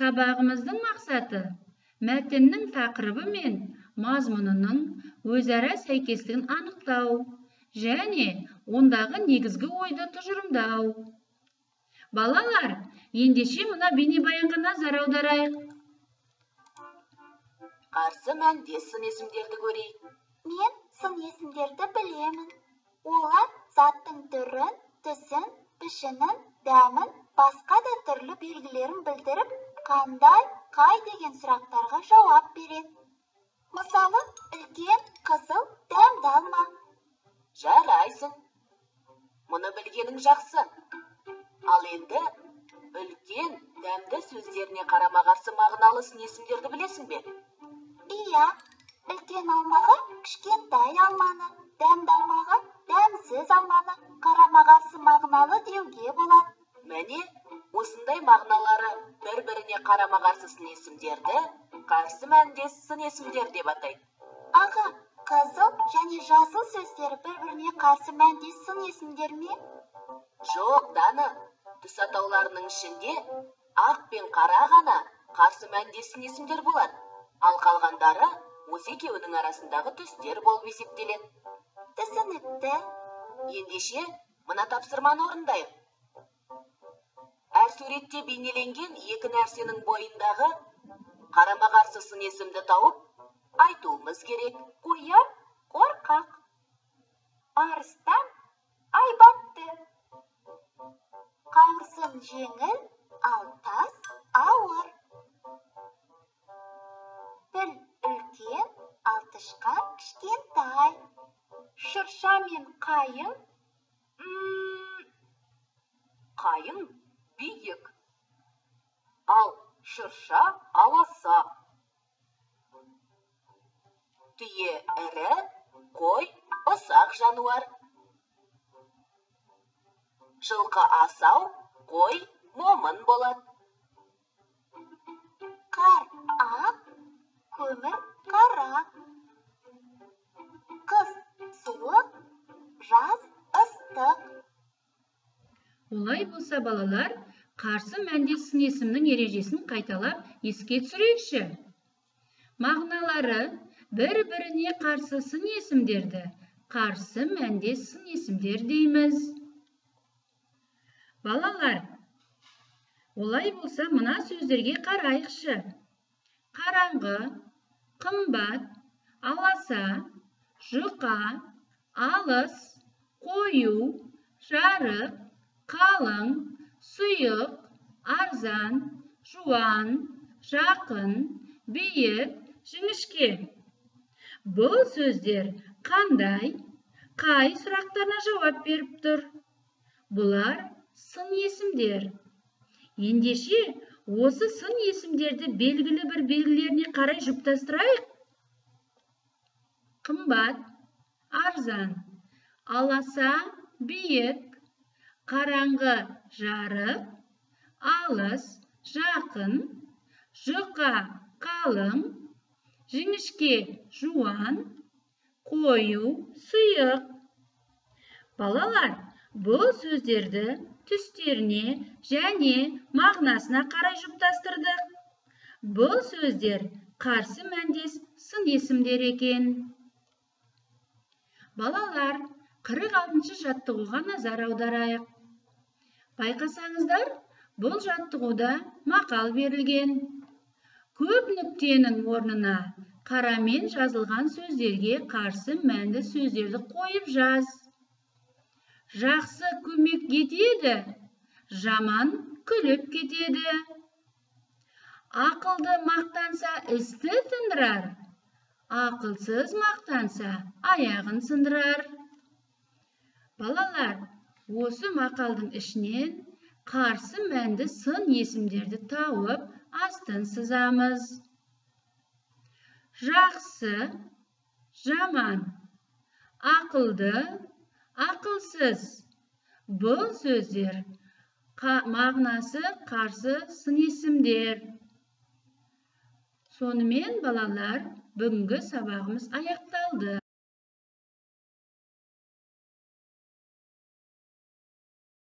Сабағымыздың мақсаты мәтіннің тақырыбы мен мазмұнының өзара сәйкестігін анықтау және ондағы негізгі ойды тұжырымдау. Балалар, ендеше мына бейнебаянға назар аударайық. Қарсы мәндес сын есімдерді көрейік. Мен сын есімдерді білемін. Олар заттың түрін, түсін, пішінін, дәмін, басқа да түрлі белгілерін білдіріп, қандай, қай деген сұрақтарға жауап береді. Мысалы, үлкен, қызыл, дәмді алма. Жарайсың. Мұны білгенің жақсы. Ал енді үлкен, дәмді сөздеріне қарама-қарсы мағыналы сын есімдерді білесің бе? Иә, үлкен алмаға кішкентай алманы, дәмді алмаға дәмсіз алманы қарама-қарсы мағыналы деуге болады. Міне, осындай мағыналары бір-біріне қарама-қарсы сын есімдерді қарсы мәндес сын есімдер деп атайды. Аға, қызыл және жасыл сөздері бір-біріне қарсы мәндес сын есімдер ме? Жоқ, Дана. Түс атауларының ішінде ақ пен қара ғана қарсы мәндес сын есімдер болады. Ал қалғандары осы екеуінің арасындағы түстер болып есептеледі. Түсінікті. Ендеше, мына тапсырманы орындайық. Әр суретте бейнеленген екі нәрсенің бойындағы қарама-қарсы сын есімді тауып, айтуымыз керек. Қоян қорқақ, арыстан айбатты, қауырсын жеңіл, ал тас ауыр. Піл үлкен, ал тышқан кішкентай. Шырша мен қайың, Қайың биік, ал шырша аласа. Түйе ірі, қой ұсақ жануар. Жылқы асау, қой момын болады. қар ақ, көмір қара. Қыс суық, жаз ыстық. Олай болса, балалар, қарсы мәндес сын есімнің ережесін қайталап еске түсірейікші. Мағыналары бір-біріне қарсы сын есімдерді қарсы мәндес сын есімдер дейміз. Балалар, олай болса, мына сөздерге қарайықшы. Қараңғы, қымбат, аласа, жұқа, алыс, қою, жарық, қалың, сұйық, арзан, жуан, жақын, биік, жіңішке. Бұл сөздер қандай, қай сұрақтарына жауап беріп тұр? Бұлар сын есімдер. Ендеше, осы сын есімдерді белгілі бір белгілеріне қарай жұптастырайық. Қымбат, арзан, аласа, биік, қараңғы, жарық, алыс, жақын, жұқа, қалың, жіңішке, жуан, қою, сұйық. Балалар, бұл сөздерді түстеріне және мағынасына қарай жұптастырдық. Бұл сөздер қарсы мәндес сын есімдер екен. Балалар, 46-шы жаттығуға назар аударайық. Байқасаңыздар, бұл жаттығуда мақал берілген. Көп нүктенің орнына қарамен жазылған сөздерге қарсы мәнді сөздерді қойып жаз. Жақсы көмек етеді, жаман күліп кетеді. Ақылды мақтанса істі тындырар, ақылсыз мақтанса аяғын сындырар. Балалар, осы мақалдың ішінен қарсы мәнді сын есімдерді тауып астын сызамыз. Жақсы, жаман, ақылды, ақылсыз. Бұл сөздер мағынасы қарсы сын есімдер. Сонымен балалар, бүгінгі сабағымыз аяқталды.